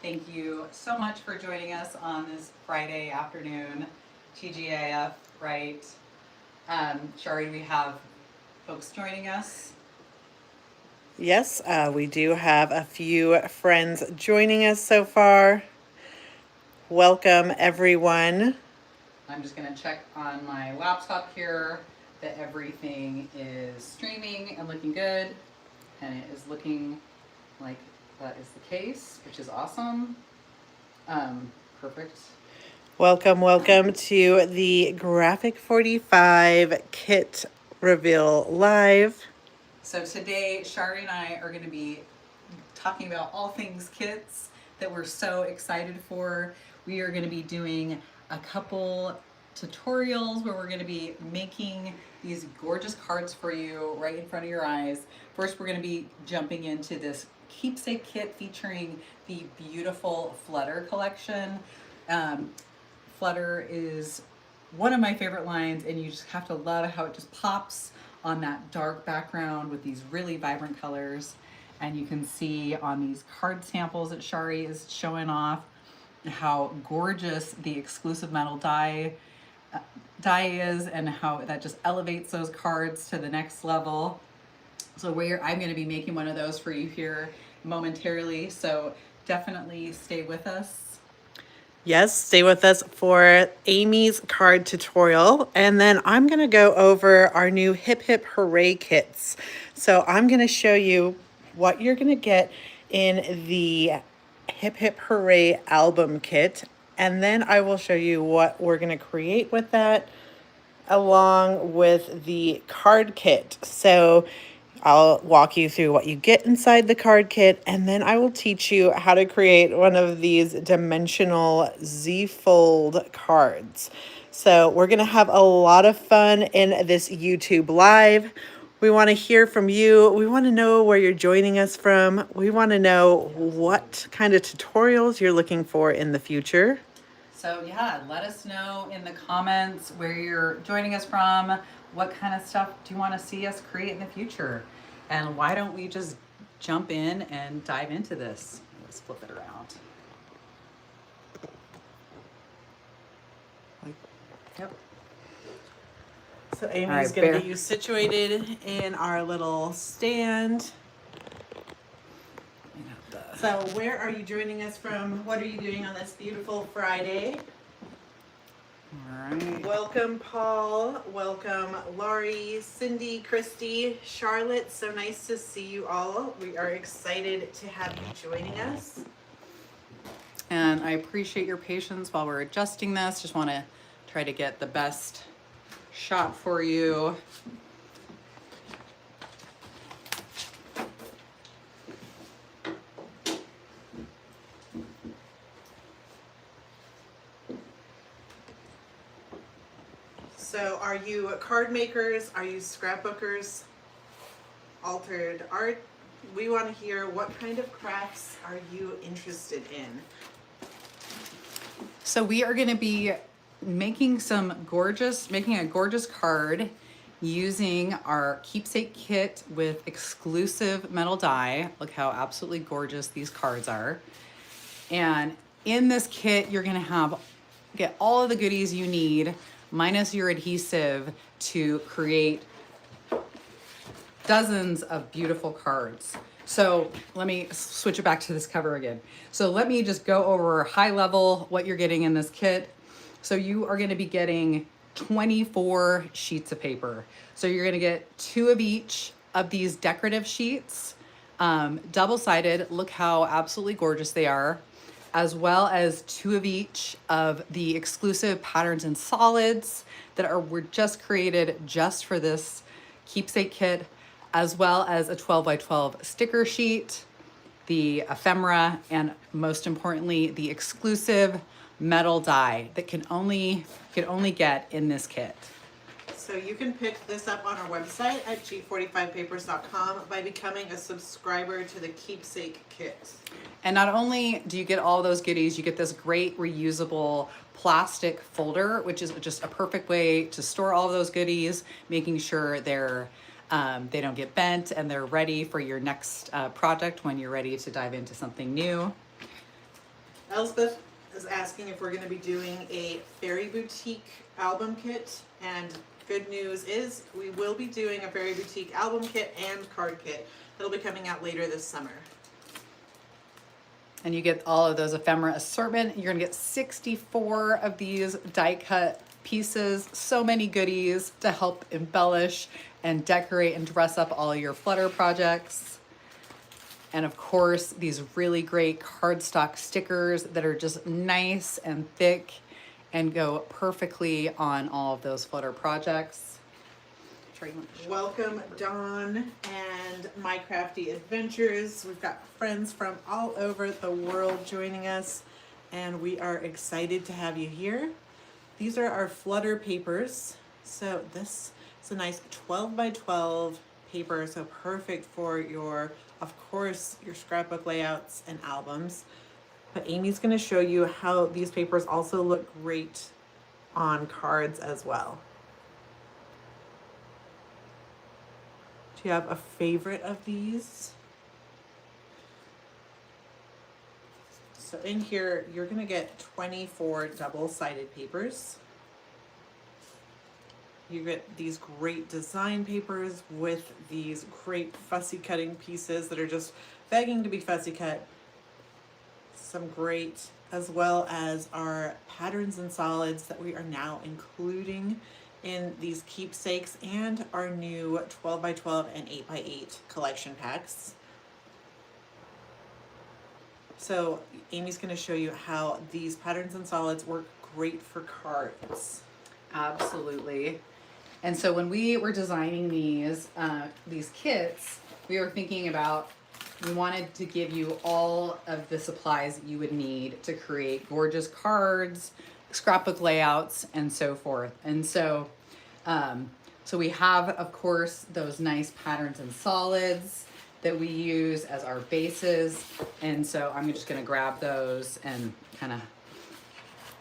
Thank you so much for joining us on this Friday afternoon, TGIF, right? Charee, we have folks joining us. Yes, we do have a few friends joining us so far. Welcome, everyone. I'm just gonna check on my laptop here that everything is streaming and looking good. And it is looking like that is the case, which is awesome. Perfect. Welcome to the Graphic 45 Kit Reveal Live. So today, Charee and I are gonna be talking about all things kits that we're so excited for. We are going to be doing a couple tutorials where we're going to be making these gorgeous cards for you right in front of your eyes. First, we're going to be jumping into this keepsake kit featuring the beautiful Flutter collection. Flutter is one of my favorite lines, and you just have to love how it just pops on that dark background with these really vibrant colors. And you can see on these card samples that Charee is showing off how gorgeous the exclusive metal die is, and how that just elevates those cards to the next level. So I'm going to be making one of those for you here momentarily. So definitely stay with us. Yes, stay with us for Aimee's card tutorial. And then I'm going to go over our new Hip Hip Hooray kits. So I'm going to show you what you're going to get in the Hip Hip Hooray album kit. And then I will show you what we're going to create with that along with the card kit. So I'll walk you through what you get inside the card kit, and then I will teach you how to create one of these dimensional Z-fold cards. So we're going to have a lot of fun in this YouTube Live. We want to hear from you. We want to know where you're joining us from. We want to know what kind of tutorials you're looking for in the future. So yeah, let us know in the comments where you're joining us from. What kind of stuff do you want to see us create in the future? And why don't we just jump in and dive into this? Let's flip it around. Yep. So Aimee's going to get you situated in our little stand. So where are you joining us from? What are you doing on this beautiful Friday? All right. Welcome, Paul. Welcome, Laurie, Cindy, Christy, Charlotte. So nice to see you all. We are excited to have you joining us. And I appreciate your patience while we're adjusting this. Just want to try to get the best shot for you. So are you card makers? Are you scrapbookers? Altered art? We want to hear what kind of crafts are you interested in? So we are going to be making a gorgeous card using our keepsake kit with exclusive metal die. Look how absolutely gorgeous these cards are. And in this kit, you're going to get all of the goodies you need, minus your adhesive, to create dozens of beautiful cards. So let me switch it back to this cover again. So let me just go over high level what you're getting in this kit. So you are going to be getting 24 sheets of paper. So you're going to get 2 of each of these decorative sheets, double-sided. Look how absolutely gorgeous they are, as well as 2 of each of the exclusive patterns and solids that were just created just for this keepsake kit, as well as a 12 by 12 sticker sheet, the ephemera, and most importantly, the exclusive metal die that can only get in this kit. So you can pick this up on our website at g45papers.com by becoming a subscriber to the Keepsake Kit. And not only do you get all those goodies, you get this great reusable plastic folder, which is just a perfect way to store all of those goodies, making sure they don't get bent and they're ready for your next project when you're ready to dive into something new. Elspeth is asking if we're going to be doing a Fairy Boutique album kit, and good news is we will be doing a Fairy Boutique album kit and card kit that'll be coming out later this summer. And you get all of those ephemera assortment. You're gonna get 64 of these die cut pieces, so many goodies to help embellish and decorate and dress up all your Flutter projects. And of course, these really great cardstock stickers that are just nice and thick and go perfectly on all of those Flutter projects. Welcome, Dawn and My Crafty Adventures. We've got friends from all over the world joining us, and we are excited to have you here. These are our Flutter papers. So this is a nice 12 by 12 paper, so perfect for your, of course, your scrapbook layouts and albums. But Aimee's going to show you how these papers also look great on cards as well. Do you have a favorite of these? So in here, you're going to get 24 double-sided papers. You get these great design papers with these great fussy cutting pieces that are just begging to be fussy cut. Some great, as well as our patterns and solids that we are now including in these keepsakes and our new 12 by 12 and 8 by 8 collection packs. So Aimee's going to show you how these patterns and solids work great for cards. Absolutely. And so when we were designing these kits, we were thinking about, we wanted to give you all of the supplies that you would need to create gorgeous cards, scrapbook layouts, and so forth. And so, so we have, of course, those nice patterns and solids that we use as our bases. And so I'm just gonna grab those and kind of,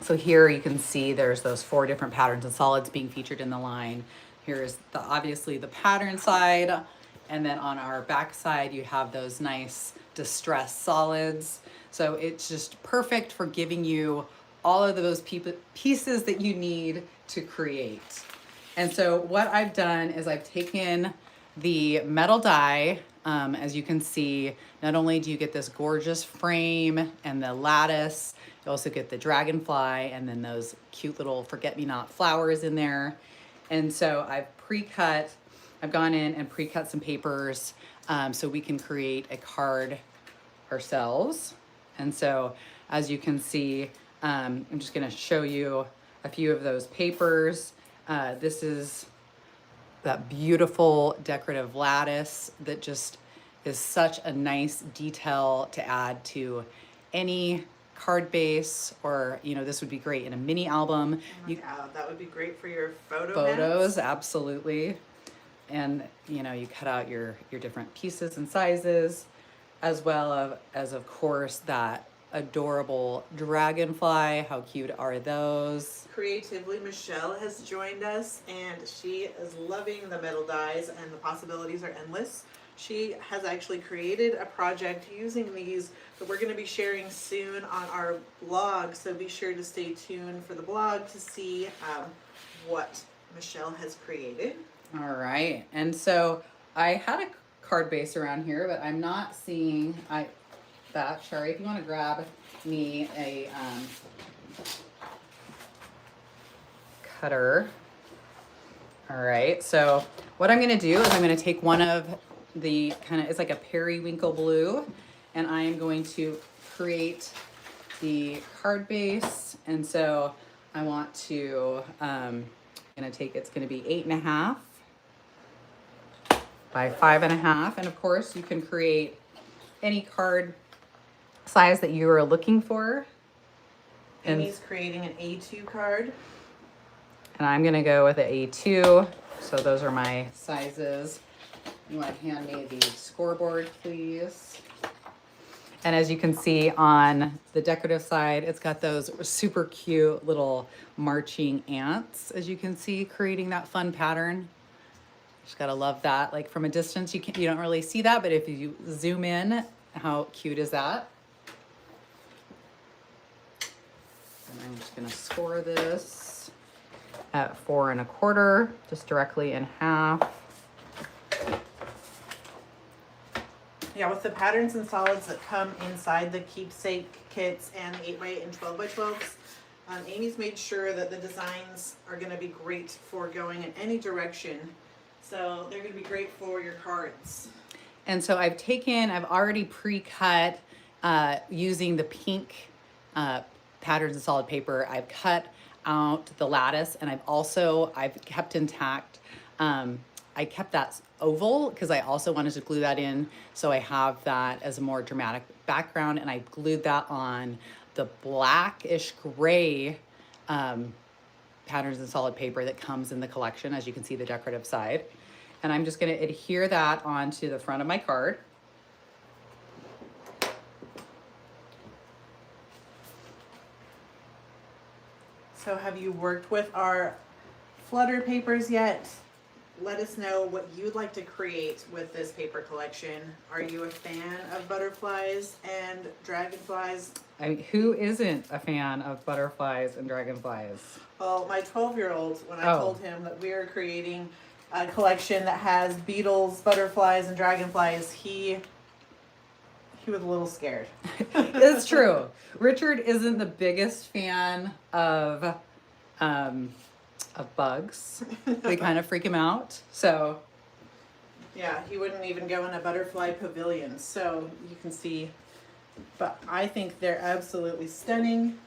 so here you can see there's those 4 different patterns and solids being featured in the line. Here's the, obviously the pattern side. And then on our back side, you have those nice distressed solids. So it's just perfect for giving you all of those pieces that you need to create. And so what I've done is I've taken the metal die. As you can see, not only do you get this gorgeous frame and the lattice, you also get the dragonfly and then those cute little forget-me-not flowers in there. And so I've gone in and pre-cut some papers so we can create a card ourselves. And so as you can see, I'm just gonna show you a few of those papers. This is that beautiful decorative lattice that just is such a nice detail to add to any card base, or this would be great in a mini album. That would be great for your photos, absolutely. And you cut out your different pieces and sizes, as well as of course that adorable dragonfly. How cute are those? Creatively, Michelle has joined us and she is loving the metal dies and the possibilities are endless. She has actually created a project using these that we're going to be sharing soon on our blog, so be sure to stay tuned for the blog to see what Michelle has created. All right, and so I had a card base around here, but I'm not seeing that. Charee, if you want to grab me a cutter. All right, so what I'm going to do is I'm going to take one of the it's like a periwinkle blue, and I am going to create the card base. And so I want to it's going to be 8.5 by 5.5, and of course you can create any card size that you are looking for. And Aimee's creating an A2 card. And I'm gonna go with an A2. So those are my sizes. You want to hand me the scoreboard, please? And as you can see on the decorative side, it's got those super cute little marching ants, as you can see, creating that fun pattern. Just gotta love that. Like from a distance, you don't really see that, but if you zoom in, how cute is that? I'm just gonna score this at 4 1/4, just directly in half. Yeah, with the patterns and solids that come inside the keepsake kits and the 8x8 and 12x12s, Aimee's made sure that the designs are going to be great for going in any direction. So they're going to be great for your cards. And so I've already pre-cut using the pink patterns and solid paper. I've cut out the lattice, and I've kept intact. I kept that oval because I also wanted to glue that in, so I have that as a more dramatic background, and I glued that on the blackish gray patterns and solid paper that comes in the collection, as you can see the decorative side. And I'm just going to adhere that onto the front of my card. So have you worked with our Flutter papers yet? Let us know what you'd like to create with this paper collection. Are you a fan of butterflies and dragonflies? I mean, who isn't a fan of butterflies and dragonflies? Well, my 12-year-old, when I told him that we were creating a collection that has beetles, butterflies, and dragonflies, he was a little scared. It's true. Richard isn't the biggest fan of bugs. They kind of freak him out. So yeah, he wouldn't even go in a butterfly pavilion. So you can see, but I think they're absolutely stunning.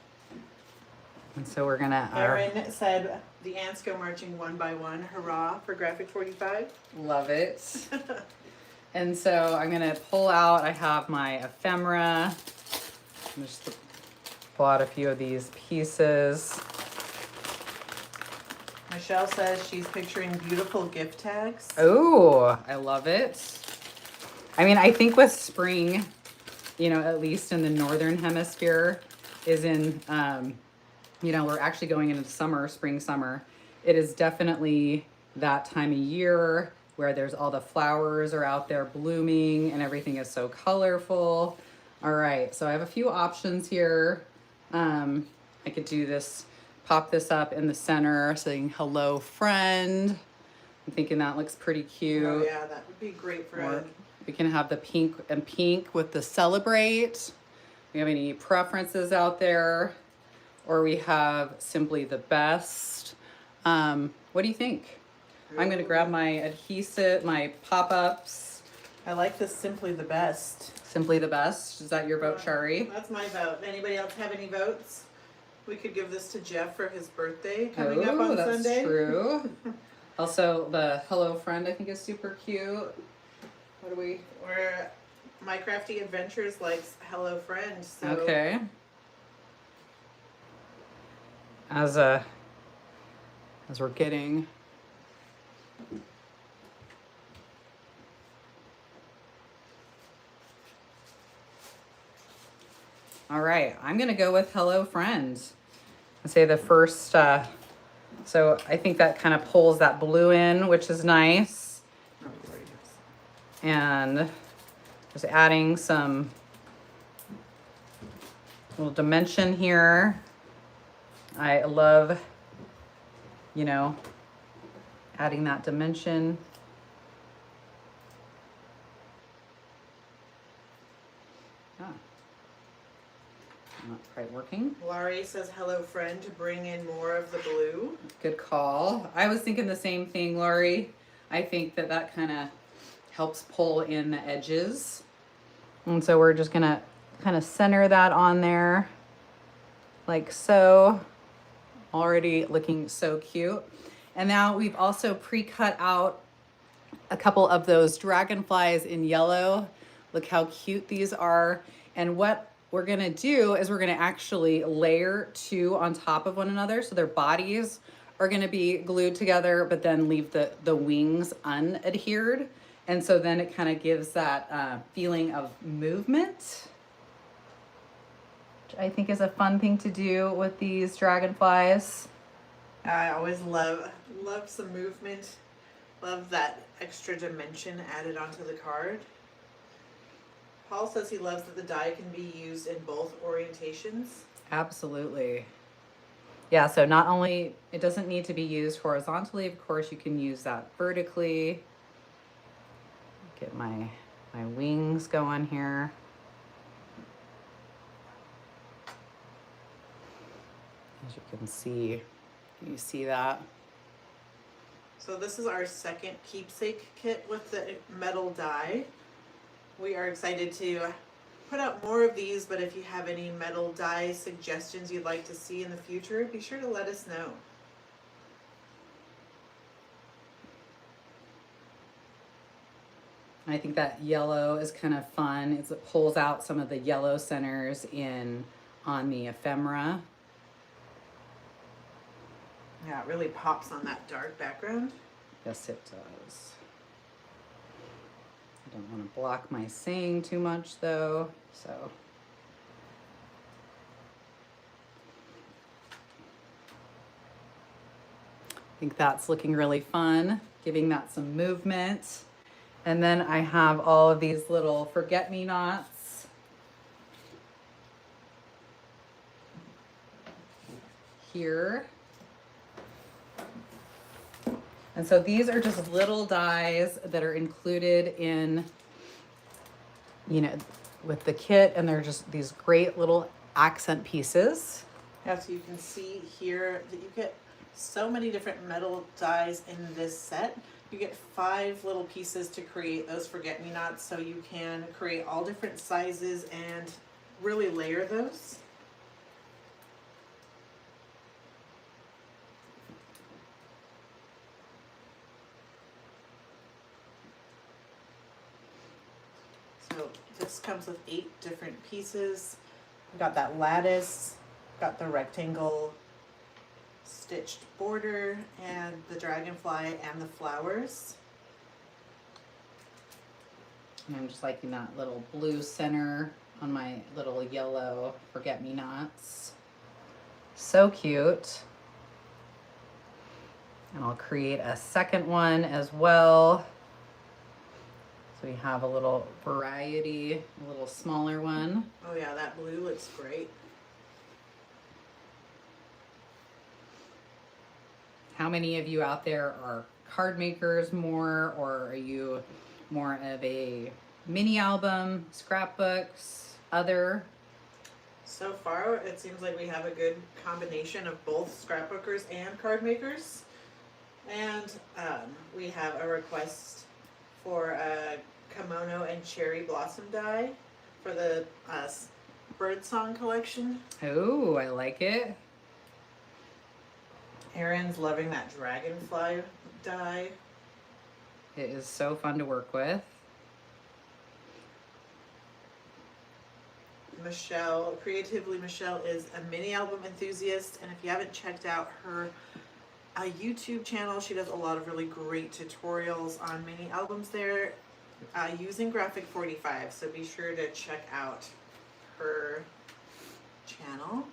And so we're gonna. Erin said the ants go marching one by one. Hurrah for Graphic 45. Love it. And so I'm gonna pull out. I have my ephemera. I'm just pull out a few of these pieces. Michelle says she's picturing beautiful gift tags. Oh, I love it. I mean, I think with spring, you know, at least in the northern hemisphere, is in, you know, we're actually going into summer, spring, summer. It is definitely that time of year where there's all the flowers are out there blooming and everything is so colorful. All right, so I have a few options here. I could do this. Pop this up in the center saying hello friend. I'm thinking that looks pretty cute. Oh yeah, that would be great for Or we can have the pink and pink with the celebrate. We have any preferences out there? Or we have simply the best. What do you think? I'm gonna grab my adhesive, my pop-ups. I like this simply the best. Simply the best. Is that your vote, Charee? That's my vote. Anybody else have any votes? We could give this to Jeff for his birthday coming up on that's Sunday. True. Also, the hello friend I think is super cute. What do we? Or My Crafty Adventures likes hello friend. So. Okay. As we're getting. All right, I'm gonna go with hello friend. I say the first, so I think that kind of pulls that blue in, which is nice. And just adding some little dimension here. I love, you know, adding that dimension. Not quite working. Laurie says hello friend to bring in more of the blue. Good call. I was thinking the same thing, Laurie. I think that that kind of helps pull in the edges. And so we're just gonna kind of center that on there like so. Already looking so cute. And now we've also pre-cut out a couple of those dragonflies in yellow. Look how cute these are. And what we're gonna do is we're gonna actually layer two on top of one another. So their bodies are gonna be glued together, but then leave the wings unadhered. And so then it kind of gives that feeling of movement, which I think is a fun thing to do with these dragonflies. I always love some movement. Love that extra dimension added onto the card. Paul says he loves that the die can be used in both orientations. Absolutely. Yeah, so not only, it doesn't need to be used horizontally, of course, you can use that vertically. Get my wings going here. As you can see, you see that? So this is our second keepsake kit with the metal die. We are excited to put out more of these, but if you have any metal die suggestions you'd like to see in the future, be sure to let us know. I think that yellow is kind of fun. It pulls out some of the yellow centers on the ephemera. Yeah, it really pops on that dark background. Yes, it does. I don't want to block my saying too much though, so. I think that's looking really fun, giving that some movement. And then I have all of these little forget-me-nots here. And so these are just little dies that are included in, you know, with the kit, and they're just these great little accent pieces. Yeah, so you can see here that you get so many different metal dies in this set. You get 5 little pieces to create those forget-me-nots, so you can create all different sizes and really layer those. So this comes with 8 different pieces. We've got that lattice, got the rectangle stitched border, and the dragonfly and the flowers. And I'm just liking that little blue center on my little yellow forget-me-nots. So cute. And I'll create a second one as well. So we have a little variety, a little smaller one. Oh yeah, that blue looks great. How many of you out there are card makers more, or are you more of a mini album, scrapbooks, other? So far, it seems like we have a good combination of both scrapbookers and card makers. And we have a request for a kimono and cherry blossom die for the birdsong collection. Oh, I like it. Erin's loving that dragonfly die. It is so fun to work with. Michelle, Creatively Michelle, is a mini album enthusiast, and if you haven't checked out her YouTube channel, she does a lot of really great tutorials on mini albums there using Graphic 45, so be sure to check out her channel.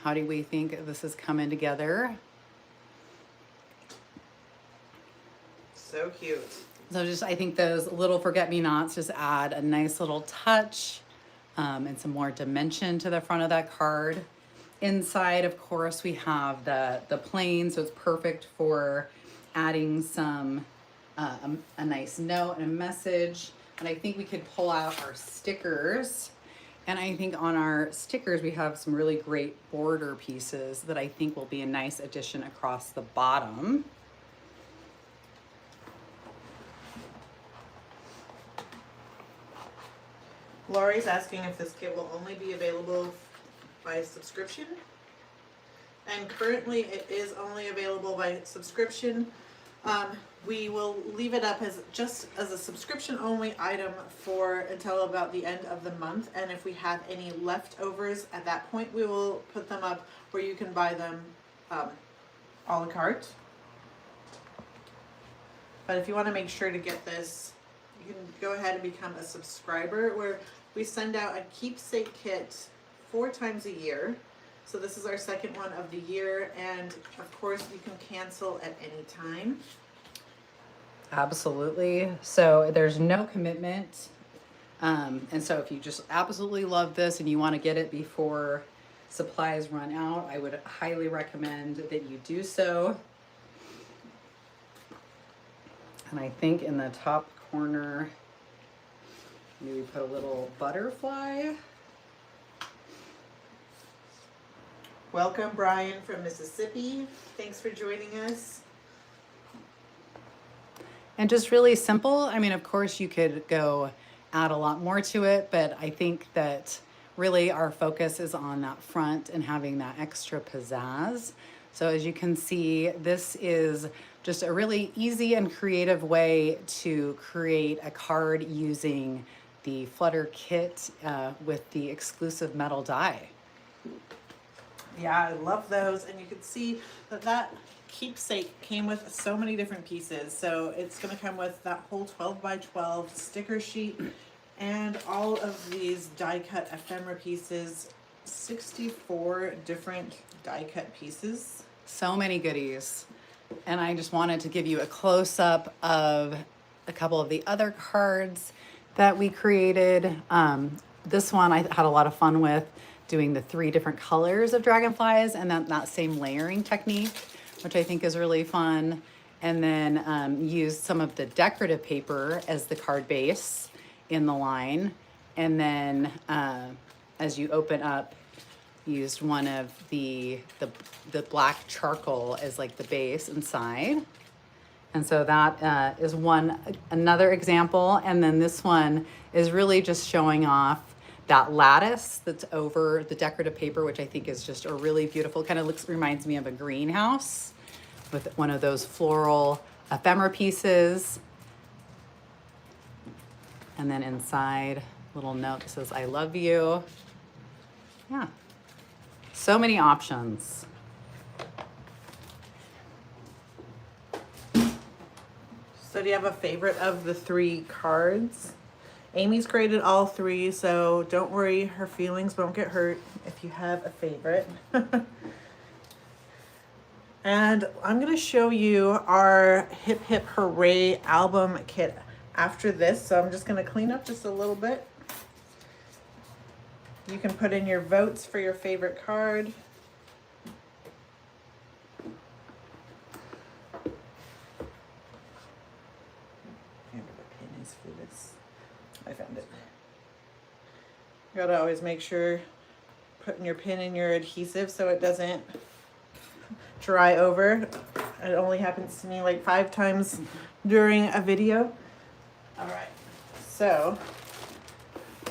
How do we think this is coming together? So cute. So just, I think those little forget-me-nots just add a nice little touch and some more dimension to the front of that card. Inside, of course, we have the plain, so it's perfect for adding some, a nice note and a message. And I think we could pull out our stickers. And I think on our stickers, we have some really great border pieces that I think will be a nice addition across the bottom. Laurie's asking if this kit will only be available by subscription. And currently it is only available by subscription. We will leave it up as just as a subscription only item for until about the end of the month. And if we have any leftovers at that point, we will put them up where you can buy them a la carte. But if you want to make sure to get this, you can go ahead and become a subscriber, where we send out a keepsake kit 4 times a year. So this is our second one of the year, and of course you can cancel at any time. Absolutely. So there's no commitment. And so if you just absolutely love this and you want to get it before supplies run out, I would highly recommend that you do so. And I think in the top corner, maybe put a little butterfly. Welcome, Brian from Mississippi. Thanks for joining us. And just really simple. I mean, of course, you could go add a lot more to it, but I think that really our focus is on that front and having that extra pizzazz. So as you can see, this is just a really easy and creative way to create a card using the Flutter kit with the exclusive metal die. Yeah, I love those. And you can see that that keepsake came with so many different pieces. So it's going to come with that whole 12 by 12 sticker sheet and all of these die cut ephemera pieces, 64 different die cut pieces. So many goodies. And I just wanted to give you a close up of a couple of the other cards that we created. This one I had a lot of fun with, doing the 3 different colors of dragonflies and that same layering technique, which I think is really fun. And then used some of the decorative paper as the card base in the line. And then as you open up, used one of the black charcoal as like the base inside. And so that is another example. And then this one is really just showing off that lattice that's over the decorative paper, which I think is just a really beautiful, kind of reminds me of a greenhouse with one of those floral ephemera pieces. And then inside, little note that says, I love you. Yeah, so many options. So do you have a favorite of the 3 cards? Aimee's graded all 3, so don't worry, her feelings won't get hurt if you have a favorite. And I'm going to show you our Hip Hip Hooray album kit after this. So I'm just going to clean up just a little bit. You can put in your votes for your favorite card. For this, I found it. You gotta always make sure putting your pin in your adhesive so it doesn't dry over. It only happens to me like 5 times during a video. All right, so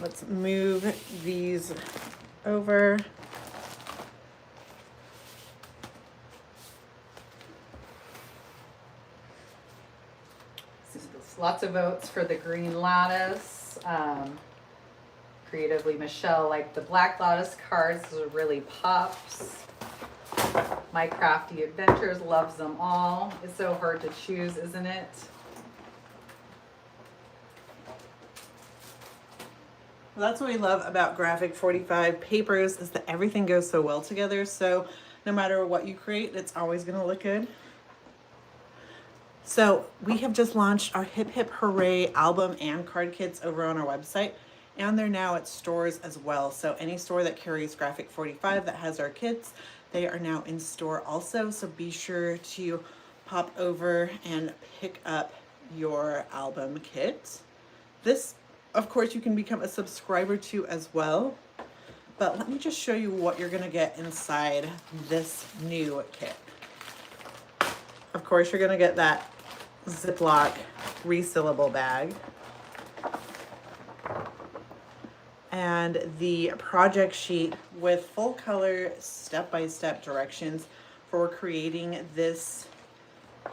let's move these over. Lots of votes for the green lattice. Creatively, Michelle liked the black lattice cards. Those are really pops. My Crafty Adventures loves them all. It's so hard to choose, isn't it? Well, that's what we love about Graphic 45 papers, is that everything goes so well together. So no matter what you create, it's always going to look good. So we have just launched our Hip Hip Hooray album and card kits over on our website, and they're now at stores as well. So any store that carries Graphic 45 that has our kits, they are now in store also. So be sure to pop over and pick up your album kit. This, of course, you can become a subscriber to as well. But let me just show you what you're gonna get inside this new kit. Of course, you're gonna get that Ziploc resealable bag and the project sheet with full color step-by-step directions for creating this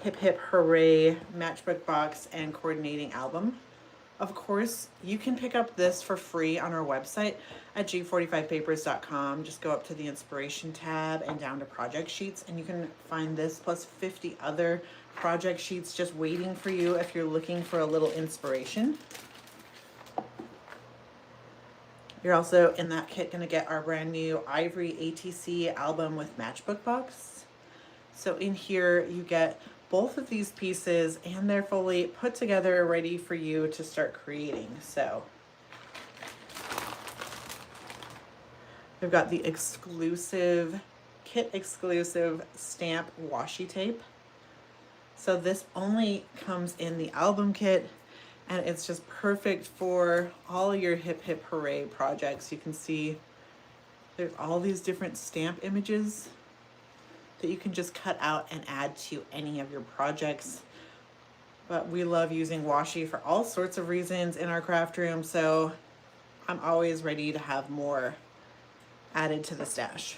Hip Hip Hooray matchbook box and coordinating album. Of course, you can pick up this for free on our website at g45papers.com. Just go up to the inspiration tab and down to project sheets, and you can find this plus 50 other project sheets just waiting for you if you're looking for a little inspiration. You're also in that kit going to get our brand new Ivory ATC album with matchbook box. So in here you get both of these pieces and they're fully put together, ready for you to start creating. So We've got the exclusive, kit exclusive stamp washi tape. So this only comes in the album kit, and it's just perfect for all your Hip Hip Hooray projects. You can see there's all these different stamp images that you can just cut out and add to any of your projects. But we love using washi for all sorts of reasons in our craft room, so I'm always ready to have more added to the stash.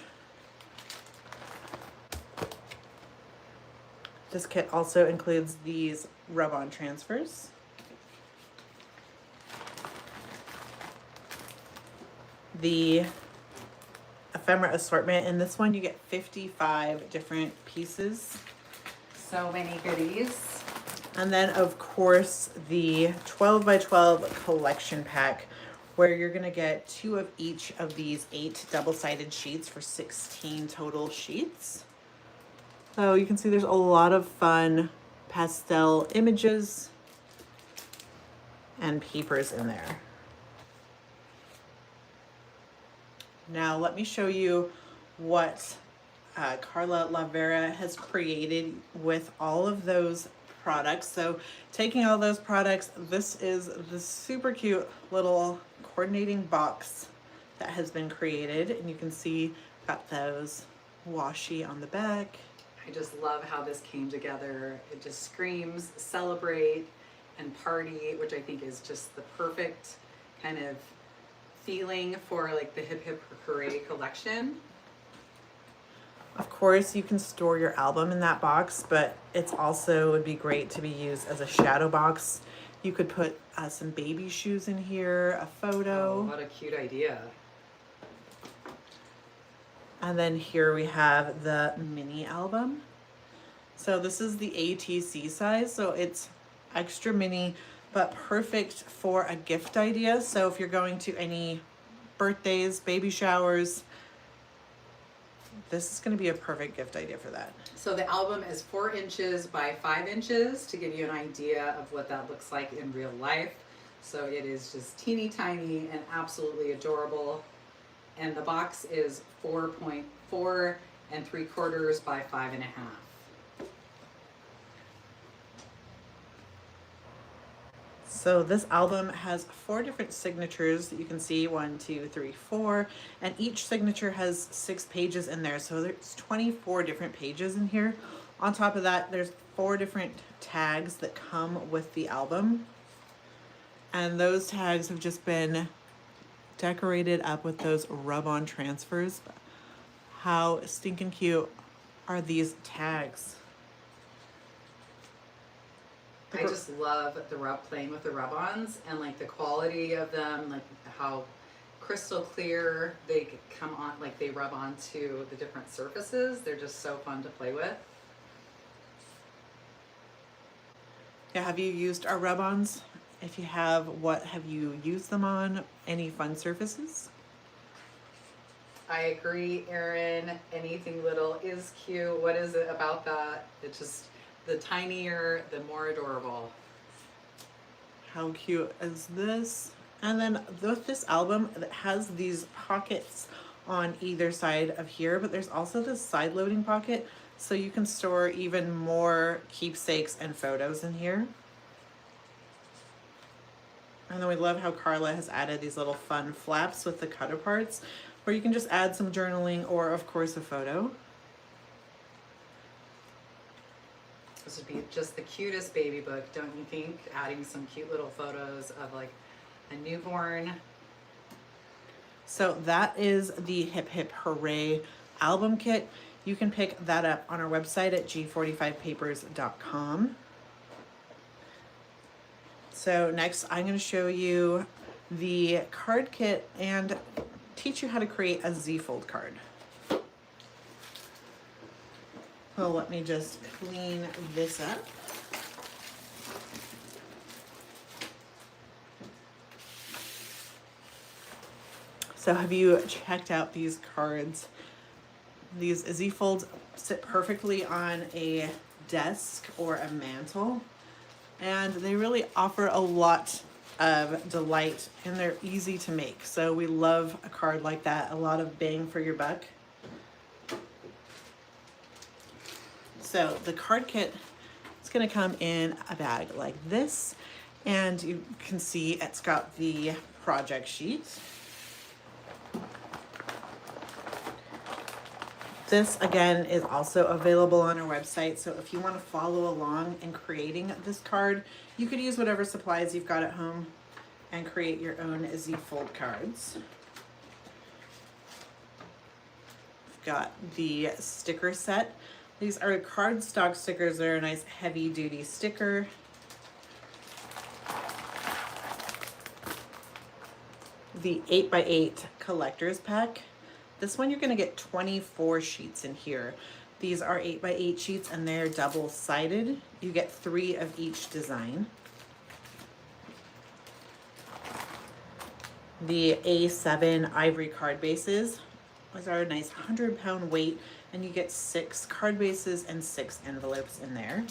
This kit also includes these rub-on transfers. The ephemera assortment. In this one you get 55 different pieces. So many goodies. And then of course the 12 by 12 collection pack, where you're gonna get 2 of each of these 8 double-sided sheets for 16 total sheets. So you can see there's a lot of fun pastel images and papers in there. Now let me show you what Carla Lavera has created with all of those products. So taking all those products, this is the super cute little coordinating box that has been created, and you can see got those washi on the back. I just love how this came together. It just screams celebrate and party, which I think is just the perfect kind of feeling for like the Hip Hip Hooray collection. Of course, you can store your album in that box, but it's also would be great to be used as a shadow box. You could put some baby shoes in here, a photo. Oh, what a cute idea. And then here we have the mini album. So this is the ATC size, so it's extra mini, but perfect for a gift idea. So if you're going to any birthdays, baby showers, this is going to be a perfect gift idea for that. So the album is 4 inches by 5 inches to give you an idea of what that looks like in real life. So it is just teeny tiny and absolutely adorable. And the box is 4.4 3/4 by 5.5. So this album has 4 different signatures that you can see, 1, 2, 3, 4, and each signature has 6 pages in there. So there's 24 different pages in here. On top of that, there's 4 different tags that come with the album. And those tags have just been decorated up with those rub-on transfers. How stinking cute are these tags? I just love the playing with the rub-ons and like the quality of them, like how crystal clear they come on, like they rub onto the different surfaces. They're just so fun to play with. Yeah, have you used our rub-ons? If you have, what have you used them on? Any fun surfaces? I agree, Erin. Anything little is cute. What is it about that? It's just, the tinier, the more adorable. How cute is this? And then with this album, it has these pockets on either side of here, but there's also this side loading pocket, so you can store even more keepsakes and photos in here. And then we love how Carla has added these little fun flaps with the cutter parts, where you can just add some journaling or of course a photo. This would be just the cutest baby book, don't you think? Adding some cute little photos of like a newborn. So that is the Hip Hip Hooray album kit. You can pick that up on our website at g45papers.com. So next I'm going to show you the card kit and teach you how to create a Z-fold card. So let me just clean this up. So have you checked out these cards? These Z-folds sit perfectly on a desk or a mantle, and they really offer a lot of delight, and they're easy to make. So we love a card like that, a lot of bang for your buck. So the card kit is going to come in a bag like this, and you can see it's got the project sheet. This again is also available on our website, so if you want to follow along in creating this card, you could use whatever supplies you've got at home and create your own Z-fold cards. We've got the sticker set. These are cardstock stickers. They're a nice heavy duty sticker. The 8x8 collector's pack. This one you're going to get 24 sheets in here. These are 8x8 sheets and they're double-sided. You get 3 of each design. The A7 ivory card bases. Those are a nice 100-pound weight, and you get 6 card bases and 6 envelopes in there.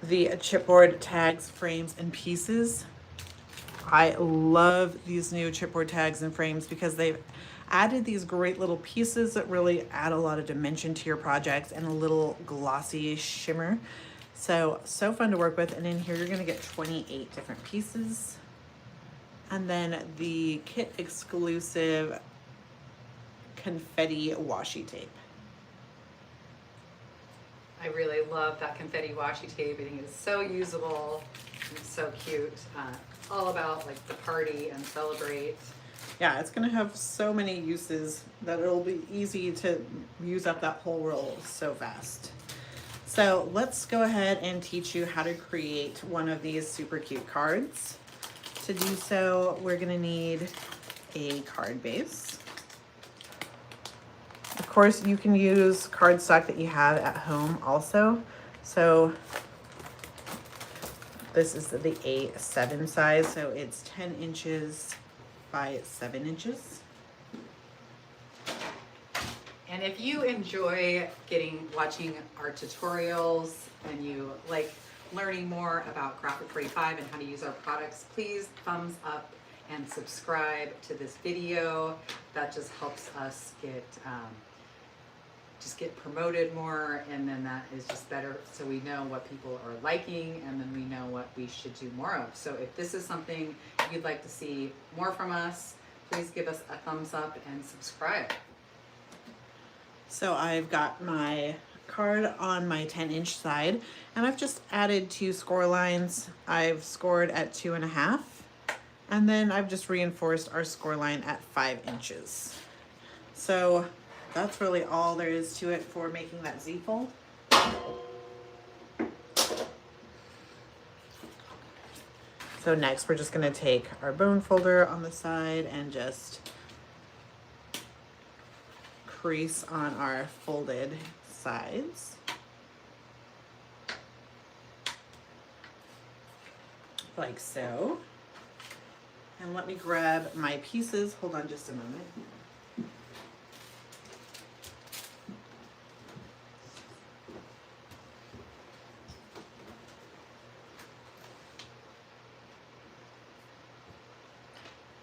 The chipboard tags, frames, and pieces. I love these new chipboard tags and frames because they've added these great little pieces that really add a lot of dimension to your projects and a little glossy shimmer. So fun to work with. And in here you're going to get 28 different pieces. And then the kit exclusive confetti washi tape. I really love that confetti washi tape. I think it's so usable. It's so cute. All about like the party and celebrate. Yeah, it's gonna have so many uses that it'll be easy to use up that whole roll so fast. So let's go ahead and teach you how to create one of these super cute cards. To do so, we're gonna need a card base. Of course, you can use cardstock that you have at home also. So this is the A7 size, so it's 10 inches by 7 inches. And if you enjoy watching our tutorials and you like learning more about Graphic 45 and how to use our products, please thumbs up and subscribe to this video. That just helps us get promoted more, and then that is just better, so we know what people are liking, and then we know what we should do more of. So if this is something you'd like to see more from us, please give us a thumbs up and subscribe. So I've got my card on my 10-inch side, and I've just added 2 score lines. I've scored at 2.5, and then I've just reinforced our score line at 5 inches. So that's really all there is to it for making that Z-fold. So next we're just going to take our bone folder on the side and just crease on our folded sides. Like so. And let me grab my pieces. Hold on just a moment.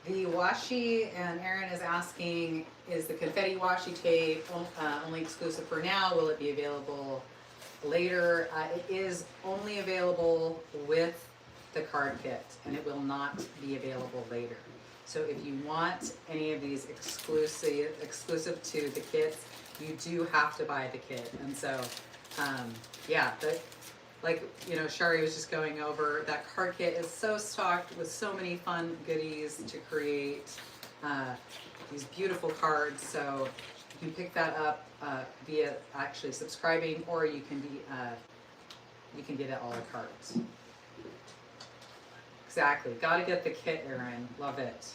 The washi, and Erin is asking, is the confetti washi tape only exclusive for now? Will it be available later? It is only available with the card kit, and it will not be available later. So if you want any of these exclusive to the kits, you do have to buy the kit. And so, yeah, like, you know, Charee was just going over, that card kit is so stocked with so many fun goodies to create these beautiful cards. So you can pick that up via actually subscribing, or you can get it all the cards. Exactly. Got to get the kit, Erin. Love it.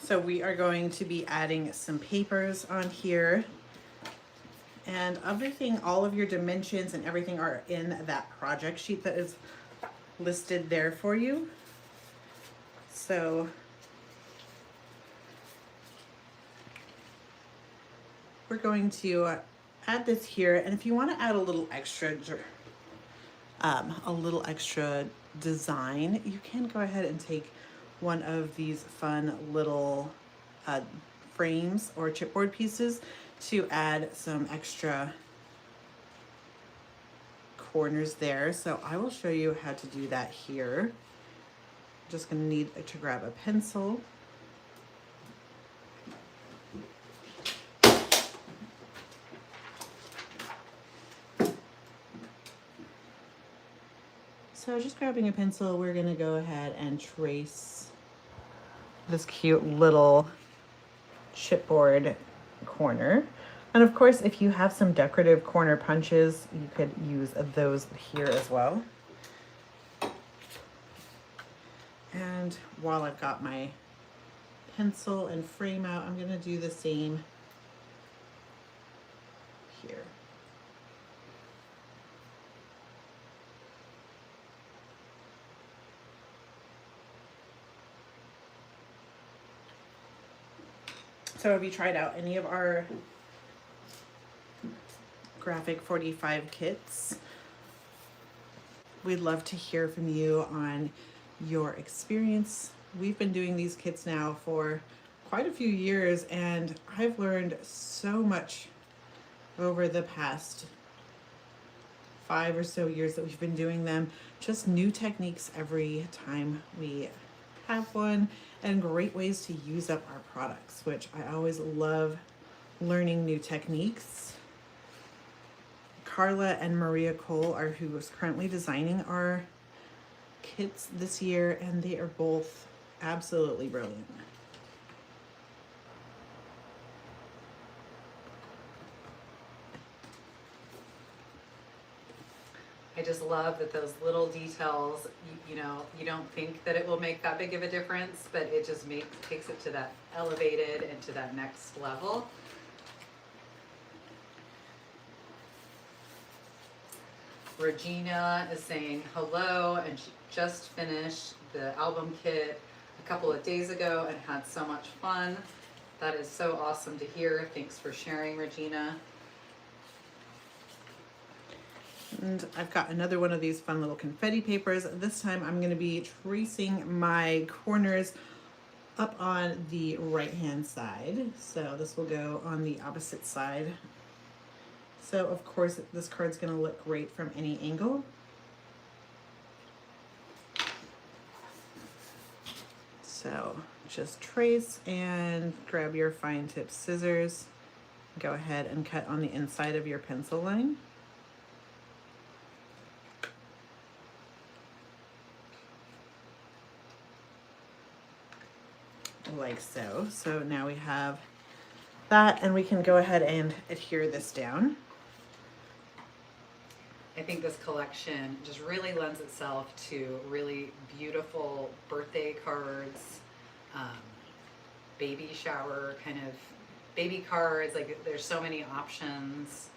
So we are going to be adding some papers on here. And everything, all of your dimensions and everything are in that project sheet that is listed there for you. So we're going to add this here, and if you want to add a little extra design, you can go ahead and take one of these fun little frames or chipboard pieces to add some extra corners there. So I will show you how to do that here. Just gonna need to grab a pencil. So just grabbing a pencil, we're gonna go ahead and trace this cute little chipboard corner. And of course, if you have some decorative corner punches, you could use those here as well. And while I've got my pencil and frame out, I'm gonna do the same here. So have you tried out any of our graphic 45 kits? We'd love to hear from you on your experience. We've been doing these kits now for quite a few years, and I've learned so much over the past 5 or so years that we've been doing them. Just new techniques every time we have one, and great ways to use up our products, which I always love learning new techniques. Carla and Maria Cole are who is currently designing our kits this year, and they are both absolutely brilliant. I just love that those little details, you know, you don't think that it will make that big of a difference, but it just takes it to that elevated and to that next level. Regina is saying hello, and she just finished the album kit a couple of days ago and had so much fun. That is so awesome to hear. Thanks for sharing, Regina. And I've got another one of these fun little confetti papers. This time I'm going to be tracing my corners up on the right hand side. So this will go on the opposite side. So of course this card's going to look great from any angle. So just trace and grab your fine tip scissors. Go ahead and cut on the inside of your pencil line. Like so. So now we have that, and we can go ahead and adhere this down. I think this collection just really lends itself to really beautiful birthday cards, baby shower kind of baby cards. Like there's so many options.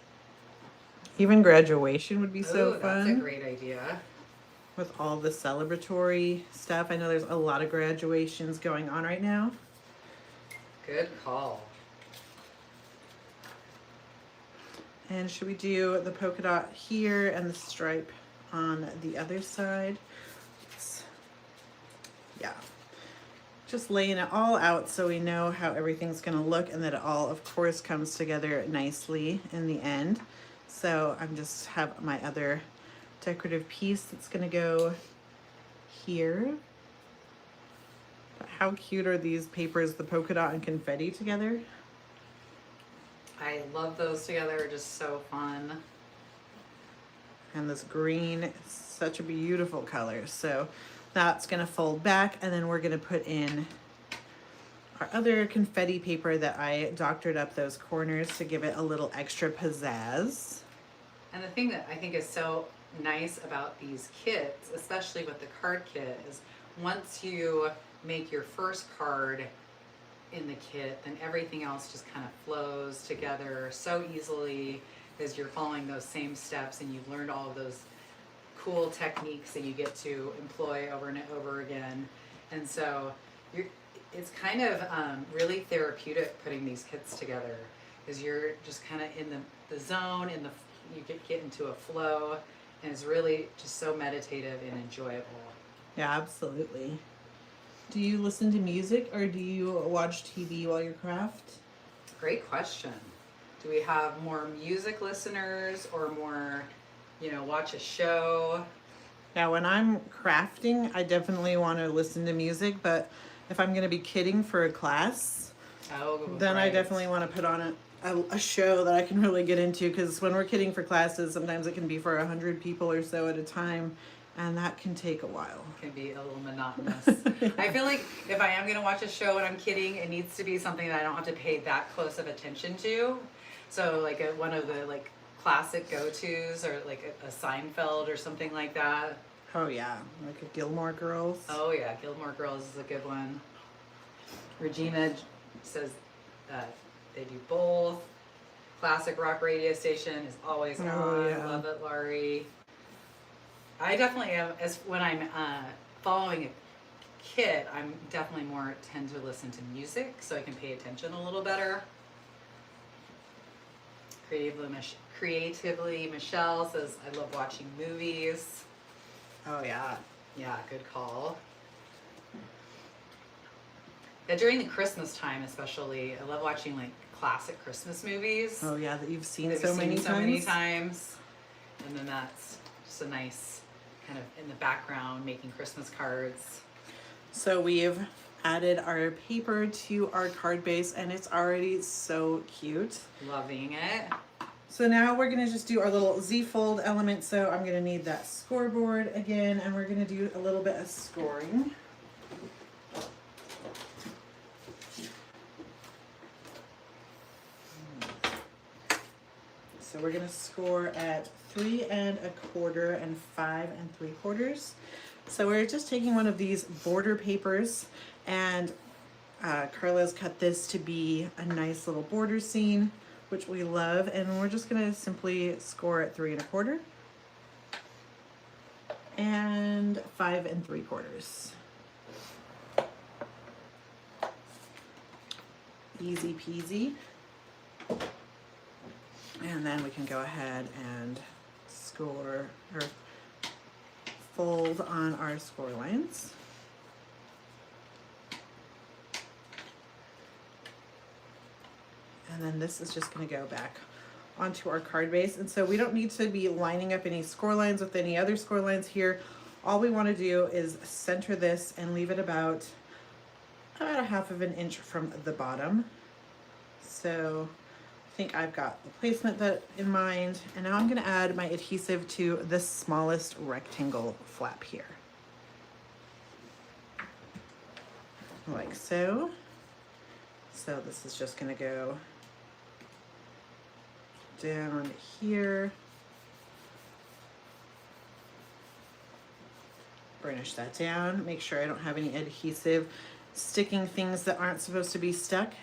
Even graduation would be so fun. That's a great idea. With all the celebratory stuff. I know there's a lot of graduations going on right now. Good call. And should we do the polka dot here and the stripe on the other side? Yeah. Just laying it all out so we know how everything's going to look, and that it all, of course, comes together nicely in the end. So I'm just have my other decorative piece that's going to go here. But how cute are these papers, the polka dot and confetti together? I love those together, just so fun. And this green, such a beautiful color. So that's going to fold back, and then we're going to put in our other confetti paper that I doctored up those corners to give it a little extra pizzazz. And the thing that I think is so nice about these kits, especially with the card kit, is once you make your first card in the kit, then everything else just kind of flows together so easily as you're following those same steps, and you've learned all of those cool techniques that you get to employ over and over again. And so it's kind of really therapeutic putting these kits together. because you're just kind of in the zone, you get into a flow, and it's really just so meditative and enjoyable. Yeah, absolutely. Do you listen to music or do you watch TV while you craft? Great question. Do we have more music listeners or more, watch a show? Yeah, when I'm crafting, I definitely want to listen to music, but if I'm going to be kidding for a class, then I definitely want to put on a show that I can really get into, because when we're kidding for classes, sometimes it can be for 100 people or so at a time, and that can take a while. It can be a little monotonous. I feel like if I am going to watch a show and I'm kidding, it needs to be something that I don't have to pay that close of attention to. So like one of the like classic go-tos, or like a Seinfeld or something like that. Oh yeah, like a Gilmore Girls. Oh yeah, Gilmore Girls is a good one. Regina says they do both. Classic rock radio station is always on. Yeah. Love it, Laurie. I definitely am, as when I'm following a kit, I'm definitely more tend to listen to music so I can pay attention a little better. Creatively, Michelle says, I love watching movies. Oh yeah. Yeah, good call. Yeah, during the Christmas time especially, I love watching like classic Christmas movies. Oh yeah, that you've seen that so we've many seen times. so many times. And then that's just a nice kind of in the background making Christmas cards. So we've added our paper to our card base and it's already so cute. Loving it. So now we're gonna just do our little Z-fold element. So I'm gonna need that scoreboard again, and we're gonna do a little bit of scoring. So we're gonna score at 3 1/4 and 5 3/4. So we're just taking one of these border papers, and Carla's cut this to be a nice little border scene, which we love, and we're just gonna simply score at 3 1/4 and 5 3/4. Easy peasy. And then we can go ahead and score or fold on our score lines. And then this is just going to go back onto our card base. And so we don't need to be lining up any score lines with any other score lines here. All we want to do is center this and leave it about a 1/2 inch from the bottom. So I think I've got the placement that in mind. And now I'm going to add my adhesive to the smallest rectangle flap here. Like so. So this is just going to go down here. Burnish that down. Make sure I don't have any adhesive sticking things that aren't supposed to be stuck.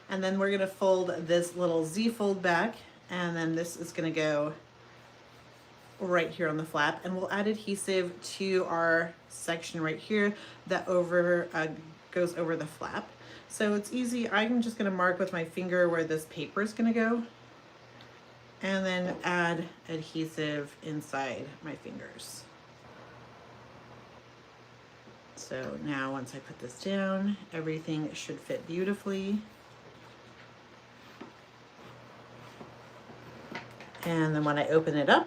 And then we're gonna fold this little Z fold back, and then this is gonna go right here on the flap, and we'll add adhesive to our section right here that goes over the flap. So it's easy. I'm just gonna mark with my finger where this paper is gonna go, and then add adhesive inside my fingers. So now once I put this down, everything should fit beautifully. And then when I open it up,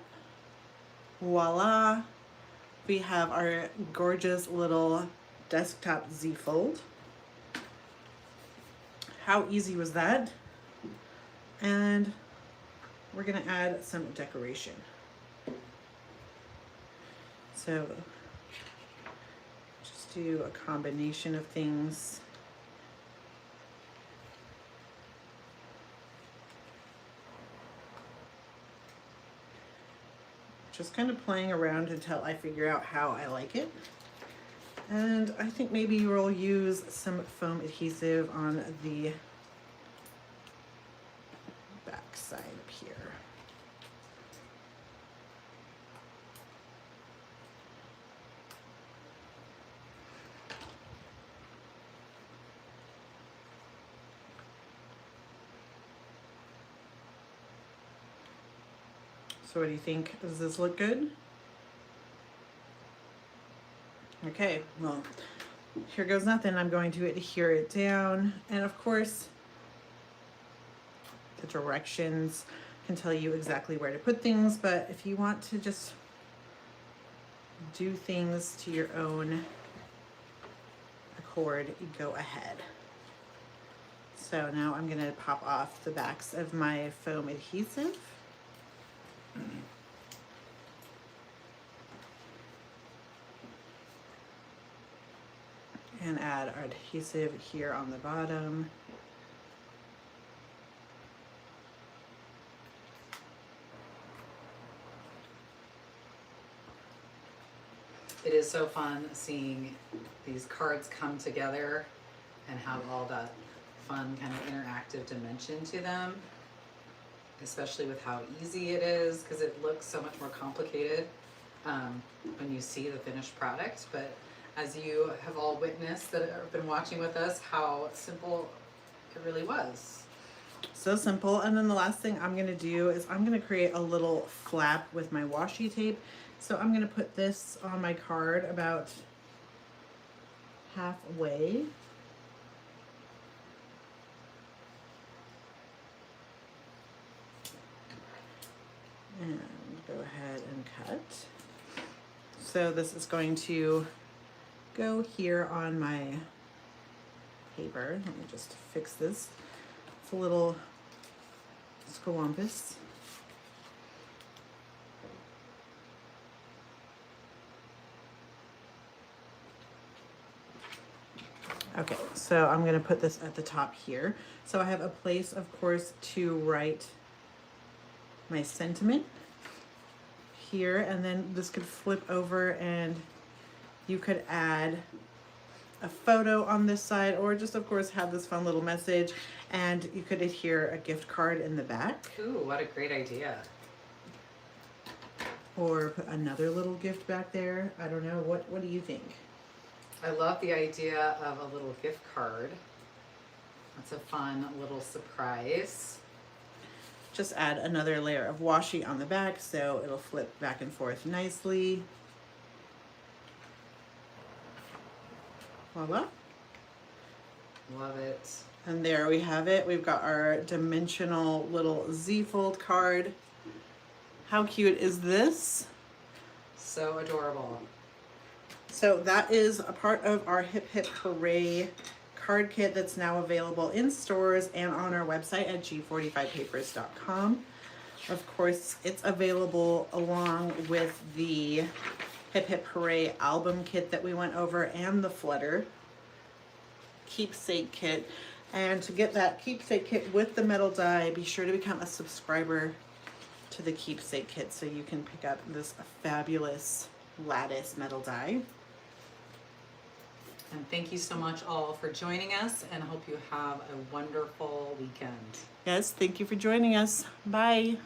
voila, we have our gorgeous little desktop Z fold. How easy was that? And we're gonna add some decoration. So just do a combination of things. Just kind of playing around until I figure out how I like it. And I think maybe we'll use some foam adhesive on the back side up here. So what do you think? Does this look good? Okay, well, here goes nothing. I'm going to adhere it down. And of course, the directions can tell you exactly where to put things, but if you want to just do things to your own accord, go ahead. So now I'm gonna pop off the backs of my foam adhesive. And add our adhesive here on the bottom. It is so fun seeing these cards come together and have all that fun kind of interactive dimension to them, especially with how easy it is, because it looks so much more complicated when you see the finished product. But as you have all witnessed that have been watching with us, how simple it really was. So simple. And then the last thing I'm gonna do is I'm gonna create a little flap with my washi tape. So I'm gonna put this on my card about halfway. And go ahead and cut. So this is going to go here on my paper. Let me just fix this. It's a little scrumptious. Okay, so I'm gonna put this at the top here. So I have a place, of course, to write my sentiment here, and then this could flip over and you could add a photo on this side, or just of course have this fun little message, and you could adhere a gift card in the back. Ooh, what a great idea. Or put another little gift back there. I don't know, what do you think? I love the idea of a little gift card. That's a fun little surprise. Just add another layer of washi on the back so it'll flip back and forth nicely. Voila. Love it. And there we have it. We've got our dimensional little Z-fold card. How cute is this? So adorable. So that is a part of our Hip Hip Hooray card kit that's now available in stores and on our website at g45papers.com. Of course, it's available along with the Hip Hip Hooray album kit that we went over and the Flutter Keepsake Kit. And to get that Keepsake Kit with the metal die, be sure to become a subscriber to the Keepsake Kit so you can pick up this fabulous lattice metal die. And thank you so much all for joining us, and hope you have a wonderful weekend. Yes, thank you for joining us. Bye.